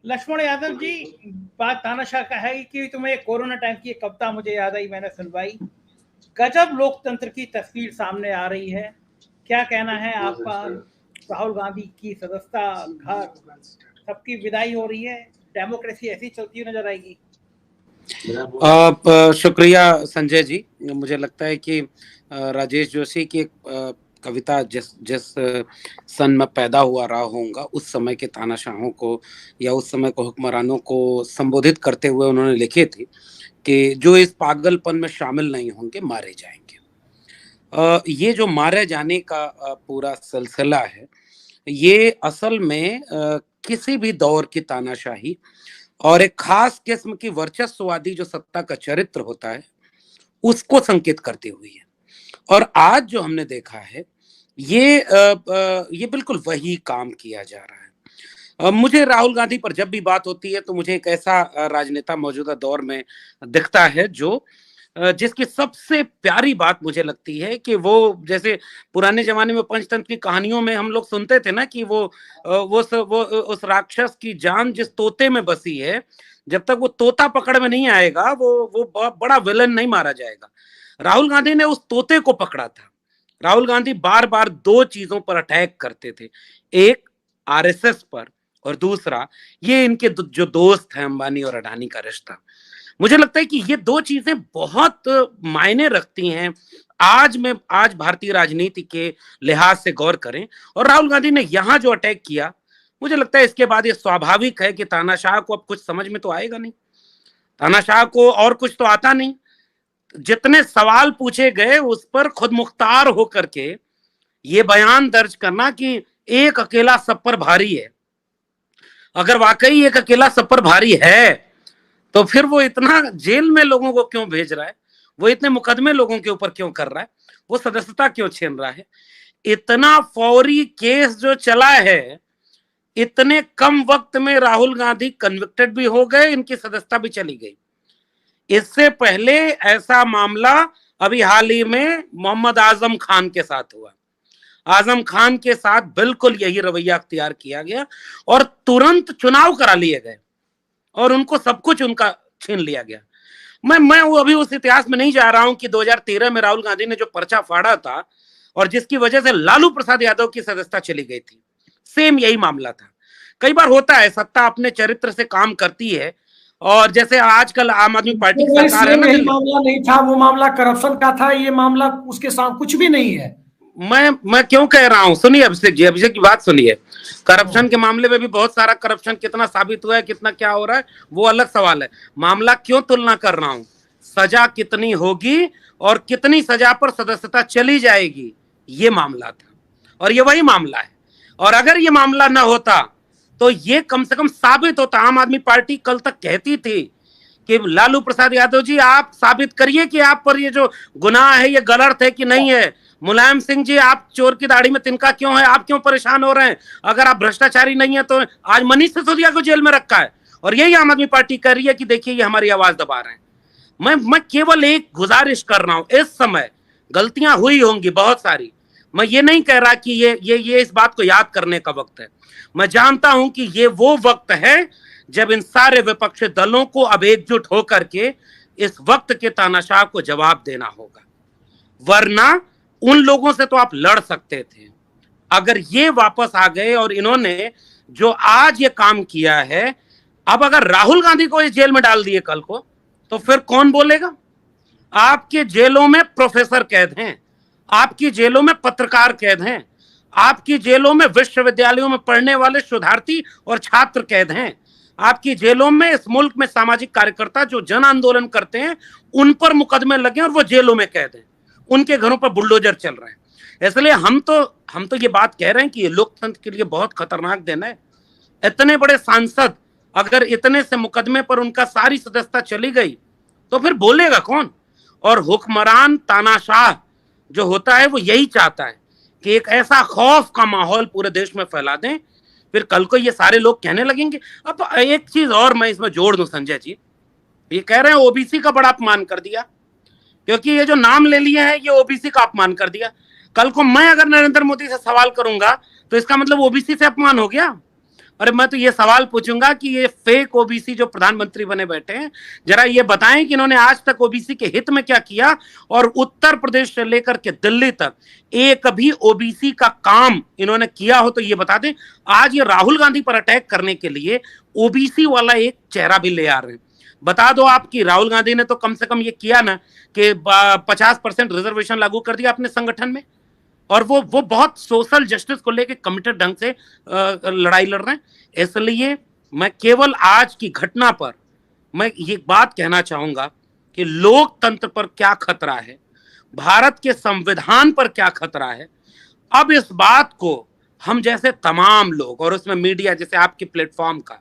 लक्ष्मण यादव जी, बात तानाशाह का है कि तुम्हें कोरोना टाइम की एक कविता मुझे याद आई, मैंने सुनवाई। गजब लोकतंत्र की तस्वीर सामने आ रही है। क्या कहना है आपका? राहुल गांधी की सदस्यता, घर, सबकी विदाई हो रही है। डेमोक्रेसी ऐसी चलती हुई नजर आएगी। शुक्रिया संजय जी। मुझे लगता है कि राजेश जोशी की कविता जिस जिस सन में पैदा हुआ रहा होऊंगा, उस समय के तानाशाहों को या उस समय के हुक्मरानों को संबोधित करते हुए उन्होंने लिखी थी कि जो इस पागलपन में शामिल नहीं होंगे मारे जाएंगे। ये जो मारे जाने का पूरा सिलसिला है, ये असल में किसी भी दौर की तानाशाही और एक खास किस्म की वर्चस्ववादी जो सत्ता का चरित्र होता है उसको संकेत करती हुई है। और आज जो हमने देखा है ये बिल्कुल वही काम किया जा रहा है। मुझे राहुल गांधी पर जब भी बात होती है तो मुझे एक ऐसा राजनेता मौजूदा दौर में दिखता है जो जिसकी सबसे प्यारी बात मुझे लगती है कि वो, जैसे पुराने जमाने में पंचतंत्र की कहानियों में हम लोग सुनते थे ना कि वो उस राक्षस की जान जिस तोते में बसी है, जब तक वो तोता पकड़ में नहीं आएगा वो बड़ा विलन नहीं मारा जाएगा। राहुल गांधी ने उस तोते को पकड़ा था। राहुल गांधी बार बार दो चीजों पर अटैक करते थे, एक आरएसएस पर और दूसरा ये इनके जो दोस्त हैं अंबानी और अडानी का रिश्ता। मुझे लगता है कि ये दो चीजें बहुत मायने रखती हैं आज भारतीय राजनीति के लिहाज से गौर करें। और राहुल गांधी ने यहां जो अटैक किया, मुझे लगता है इसके बाद ये स्वाभाविक है कि तानाशाह को अब कुछ समझ में तो आएगा नहीं, तानाशाह को और कुछ तो आता नहीं। जितने सवाल पूछे गए उस पर खुद मुख्तार होकर के ये बयान दर्ज करना कि एक अकेला सब पर भारी है। अगर वाकई एक अकेला सब पर भारी है तो फिर वो इतना जेल में लोगों को क्यों भेज रहा है, वो इतने मुकदमे लोगों के ऊपर क्यों कर रहा है, वो सदस्यता क्यों छीन रहा है। इतना फौरी केस जो चला है, इतने कम वक्त में राहुल गांधी कन्विक्टेड भी हो गए, इनकी सदस्यता भी चली गई। इससे पहले ऐसा मामला अभी हाल ही में मोहम्मद आजम खान के साथ हुआ। आजम खान के साथ बिल्कुल यही रवैया अख्तियार किया गया और तुरंत चुनाव करा लिए गए और उनको सब कुछ उनका छीन लिया गया। मैं वो अभी उस इतिहास में नहीं जा रहा हूं कि 2013 में राहुल गांधी ने जो पर्चा फाड़ा था और जिसकी वजह से लालू प्रसाद यादव की सदस्यता चली गई थी, सेम यही मामला था। कई बार होता है, सत्ता अपने चरित्र से काम करती है। और जैसे आजकल आम आदमी पार्टी की सरकार है ना, यही मामला नहीं था, वो मामला करप्शन का था, ये मामला उसके साथ कुछ भी नहीं है। मैं क्यों कह रहा हूं, सुनिए अभिषेक की बात सुनिए। करप्शन के मामले में भी बहुत सारा करप्शन कितना साबित हुआ है, कितना क्या हो रहा है, वो अलग सवाल है। मामला क्यों तुलना कर रहा हूं, सजा कितनी होगी और कितनी सजा पर सदस्यता चली जाएगी, ये मामला था और ये वही मामला है। और अगर ये मामला ना होता तो ये कम से कम साबित होता। आम आदमी पार्टी कल तक कहती थी कि लालू प्रसाद यादव जी आप साबित करिए कि आप पर ये जो गुनाह है ये गलत है कि नहीं है। मुलायम सिंह जी आप चोर की दाढ़ी में तिनका क्यों है, आप क्यों परेशान हो रहे हैं, अगर आप भ्रष्टाचारी नहीं है तो आज मनीष सिसोदिया को जेल में रखा है और यही आम आदमी पार्टी कर रही है कि देखिए ये हमारी आवाज दबा रहे हैं। मैं केवल एक गुजारिश कर रहा हूं, इस समय गलतियां हुई होंगी बहुत सारी, मैं ये नहीं कह रहा कि ये इस बात को याद करने का वक्त है। मैं जानता हूं कि ये वो वक्त है जब इन सारे विपक्षी दलों को अब एकजुट होकर के इस वक्त के तानाशाह को जवाब देना होगा, वरना उन लोगों से तो आप लड़ सकते थे। अगर ये वापस आ गए और इन्होंने जो आज ये काम किया है, अब अगर राहुल गांधी को इस जेल में डाल दिए कल को, तो फिर कौन बोलेगा। आपके जेलों में प्रोफेसर कैद हैं, आपकी जेलों में पत्रकार कैद हैं, आपकी जेलों में विश्वविद्यालयों में पढ़ने वाले शोधार्थी और छात्र कैद हैं, आपकी जेलों में इस मुल्क में सामाजिक कार्यकर्ता जो जन आंदोलन करते हैं उन पर मुकदमे लगे और वो जेलों में कैद हैं, उनके घरों पर बुलडोजर चल रहे हैं। इसलिए हम तो ये बात कह रहे हैं कि ये लोकतंत्र के लिए बहुत खतरनाक दिन है। इतने बड़े सांसद अगर इतने से मुकदमे पर उनका सारी सदस्यता चली गई तो फिर बोलेगा कौन। और हुक्मरान तानाशाह जो होता है वो यही चाहता है कि एक ऐसा खौफ का माहौल पूरे देश में फैला दें, फिर कल को ये सारे लोग कहने लगेंगे। अब एक चीज और मैं इसमें जोड़ दूं संजय जी, ये कह रहे हैं ओबीसी का बड़ा अपमान कर दिया, क्योंकि ये जो नाम ले लिए हैं ये ओबीसी का अपमान कर दिया। कल को मैं अगर नरेंद्र मोदी से सवाल करूंगा तो इसका मतलब ओबीसी से अपमान हो गया। और मैं तो ये सवाल पूछूंगा कि ये फेक ओबीसी जो प्रधानमंत्री बने बैठे हैं, जरा ये बताएं कि इन्होंने आज तक ओबीसी के हित में क्या किया, और उत्तर प्रदेश से लेकर के दिल्ली तक एक भी ओबीसी का काम इन्होंने किया हो तो ये बता दें। आज ये राहुल गांधी पर अटैक करने के लिए ओबीसी वाला एक चेहरा भी ले आ रहे हैं। बता दो आपकी राहुल गांधी ने तो कम से कम ये किया ना कि 50% रिजर्वेशन लागू कर दिया अपने संगठन में, और वो बहुत सोशल जस्टिस को लेके कमिटेड ढंग से लड़ाई लड़ रहे हैं। इसलिए मैं केवल आज की घटना पर मैं ये बात कहना चाहूंगा कि लोकतंत्र पर क्या खतरा है, भारत के संविधान पर क्या खतरा है। अब इस बात को हम जैसे तमाम लोग, और उसमें मीडिया जैसे आपके प्लेटफॉर्म का,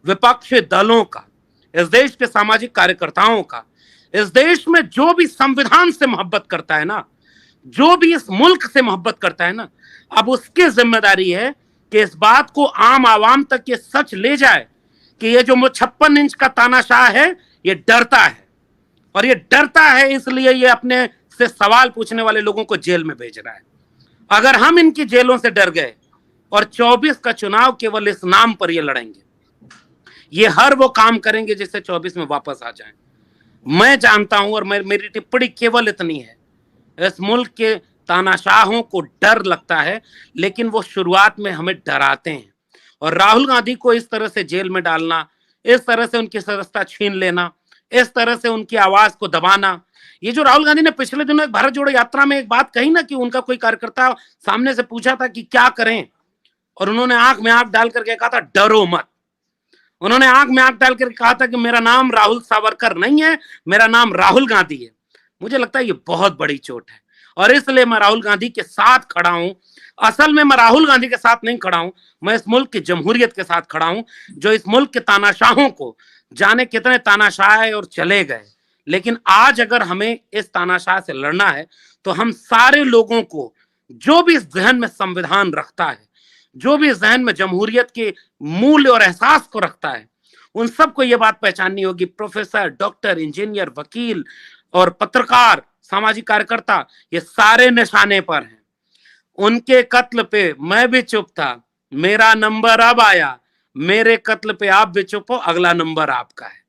विपक्षी दलों का, इस देश के सामाजिक कार्यकर्ताओं का, इस देश में जो भी संविधान से मोहब्बत करता है ना, जो भी इस मुल्क से मोहब्बत करता है ना, अब उसकी जिम्मेदारी है कि इस बात को आम आवाम तक ये सच ले जाए कि ये जो 56 इंच का तानाशाह है ये डरता है, और ये डरता है इसलिए ये अपने से सवाल पूछने वाले लोगों को जेल में भेज रहा है। अगर हम इनकी जेलों से डर गए और 24 का चुनाव केवल इस नाम पर ये लड़ेंगे, ये हर वो काम करेंगे जिससे 24 में वापस आ जाएं। मैं जानता हूं, और मेरी टिप्पणी केवल इतनी है, इस मुल्क के तानाशाहों को डर लगता है, लेकिन वो शुरुआत में हमें डराते हैं। और राहुल गांधी को इस तरह से जेल में डालना, इस तरह से उनकी सदस्यता छीन लेना, इस तरह से उनकी आवाज को दबाना, ये जो राहुल गांधी ने पिछले दिनों एक भारत जोड़ो यात्रा में एक बात कही ना कि उनका कोई कार्यकर्ता सामने से पूछा था कि क्या करें, और उन्होंने आंख में आंख डाल करके कहा था डरो मत। उन्होंने आंख में आंख डाल करके कहा था कि मेरा नाम राहुल सावरकर नहीं है, मेरा नाम राहुल गांधी है। मुझे लगता है ये बहुत बड़ी चोट है, और इसलिए मैं राहुल गांधी के साथ खड़ा हूं। असल में मैं राहुल गांधी के साथ नहीं खड़ा हूं, मैं इस मुल्क की जमहूरियत के साथ खड़ा हूं, जो इस मुल्क के तानाशाहों को, जाने कितने तानाशाह आए और चले गए, लेकिन आज अगर हमें इस तानाशाह से लड़ना है तो हम सारे लोगों को, जो भी इस जहन में संविधान रखता है, जो भी इस जहन में जमहूरियत के मूल्य और एहसास को रखता है, उन सबको यह बात पहचाननी होगी। प्रोफेसर, डॉक्टर, इंजीनियर, वकील और पत्रकार, सामाजिक कार्यकर्ता, ये सारे निशाने पर हैं। उनके कत्ल पे मैं भी चुप था, मेरा नंबर अब आया, मेरे कत्ल पे आप भी चुप हो, अगला नंबर आपका है।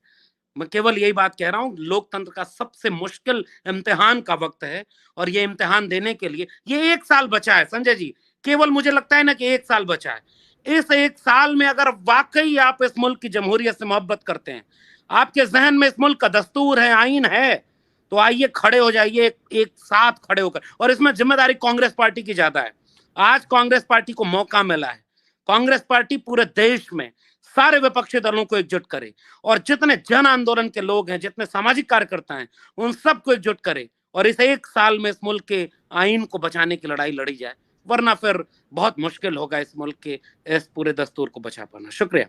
मैं केवल यही बात कह रहा हूं, लोकतंत्र का सबसे मुश्किल इम्तिहान का वक्त है, और ये इम्तिहान देने के लिए ये 1 साल बचा है संजय जी, केवल मुझे लगता है ना कि 1 साल बचा है। इस 1 साल में अगर वाकई आप इस मुल्क की जमहूरियत से मोहब्बत करते हैं, आपके जहन में इस मुल्क का दस्तूर है, आईन है, तो आइए खड़े हो जाइए, एक साथ खड़े होकर। और इसमें जिम्मेदारी कांग्रेस पार्टी की ज्यादा है। आज कांग्रेस पार्टी को मौका मिला है, कांग्रेस पार्टी पूरे देश में सारे विपक्षी दलों को एकजुट करे, और जितने जन आंदोलन के लोग हैं, जितने सामाजिक कार्यकर्ता हैं, उन सबको एकजुट करे, और इस 1 साल में इस मुल्क के आईन को बचाने की लड़ाई लड़ी जाए, वरना फिर बहुत मुश्किल होगा इस मुल्क के इस पूरे दस्तूर को बचा पाना। शुक्रिया।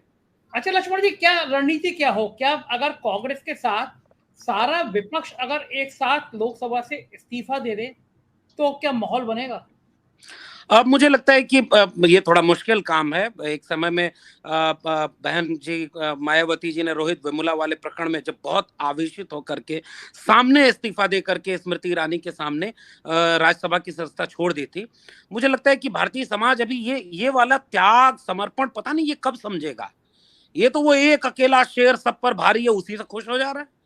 अच्छा लक्ष्मण जी, क्या रणनीति क्या हो, क्या अगर कांग्रेस के साथ सारा विपक्ष अगर एक साथ लोकसभा से इस्तीफा दे दे तो क्या माहौल बनेगा? अब मुझे लगता है कि ये थोड़ा मुश्किल काम है। एक समय में बहन जी मायावती जी ने रोहित वेमुला वाले प्रकरण में जब बहुत आवेशित होकर के सामने इस्तीफा दे करके स्मृति ईरानी के सामने राज्यसभा की सदस्यता छोड़ दी थी, मुझे लगता है कि भारतीय समाज अभी ये वाला त्याग समर्पण पता नहीं ये कब समझेगा। ये तो वो एक अकेला शेर सब पर भारी है, उसी से खुश हो जा रहा है।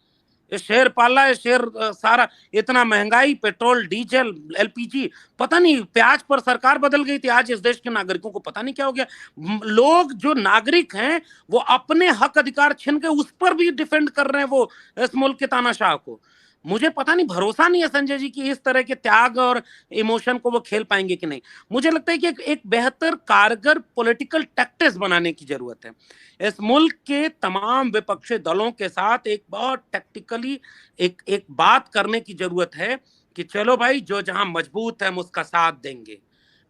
ये शेर पाला है, शेर सारा, इतना महंगाई, पेट्रोल, डीजल, एलपीजी, पता नहीं प्याज पर सरकार बदल गई थी, आज इस देश के नागरिकों को पता नहीं क्या हो गया। लोग जो नागरिक हैं वो अपने हक अधिकार छीन के उस पर भी डिफेंड कर रहे हैं वो इस मुल्क के तानाशाह को। मुझे पता नहीं, भरोसा नहीं है संजय जी कि इस तरह के त्याग और इमोशन को वो खेल पाएंगे कि नहीं। मुझे लगता है कि एक बेहतर कारगर पॉलिटिकल टैक्टिक्स बनाने की जरूरत है। इस मुल्क के तमाम विपक्षी दलों के साथ एक बहुत टैक्टिकली एक बात करने की जरूरत है कि चलो भाई, जो जहां मजबूत है हम उसका साथ देंगे,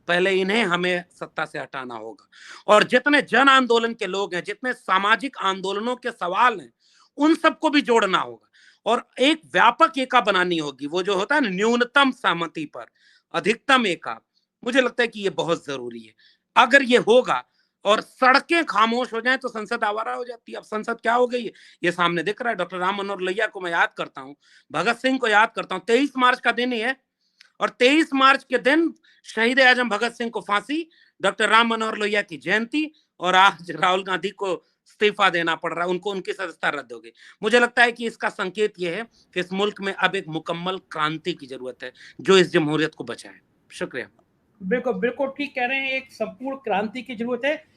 पहले इन्हें हमें सत्ता से हटाना होगा। और जितने जन आंदोलन के लोग हैं, जितने सामाजिक आंदोलनों के सवाल हैं, उन सबको भी जोड़ना होगा, और एक व्यापक एका बनानी होगी। वो जो होता है ना, न्यूनतम सहमति पर अधिकतम एका, मुझे लगता है कि ये बहुत जरूरी है। अगर ये होगा और सड़कें खामोश हो जाएं तो संसद आवारा हो जाती है। अब संसद क्या हो गई है ये सामने दिख रहा है। डॉक्टर राम मनोहर लोहिया को मैं याद करता हूँ, भगत सिंह को याद करता हूँ, 23 मार्च का दिन ही है, और 23 मार्च के दिन शहीद आजम भगत सिंह को फांसी, डॉक्टर राम मनोहर लोहिया की जयंती, और आज राहुल गांधी को इस्तीफा देना पड़ रहा है, उनको उनकी सदस्यता रद्द हो गई। मुझे लगता है कि इसका संकेत यह है कि इस मुल्क में अब एक मुकम्मल क्रांति की जरूरत है जो इस जमहूरियत को बचाए। शुक्रिया। बिल्कुल बिल्कुल ठीक कह रहे हैं, एक संपूर्ण क्रांति की जरूरत है।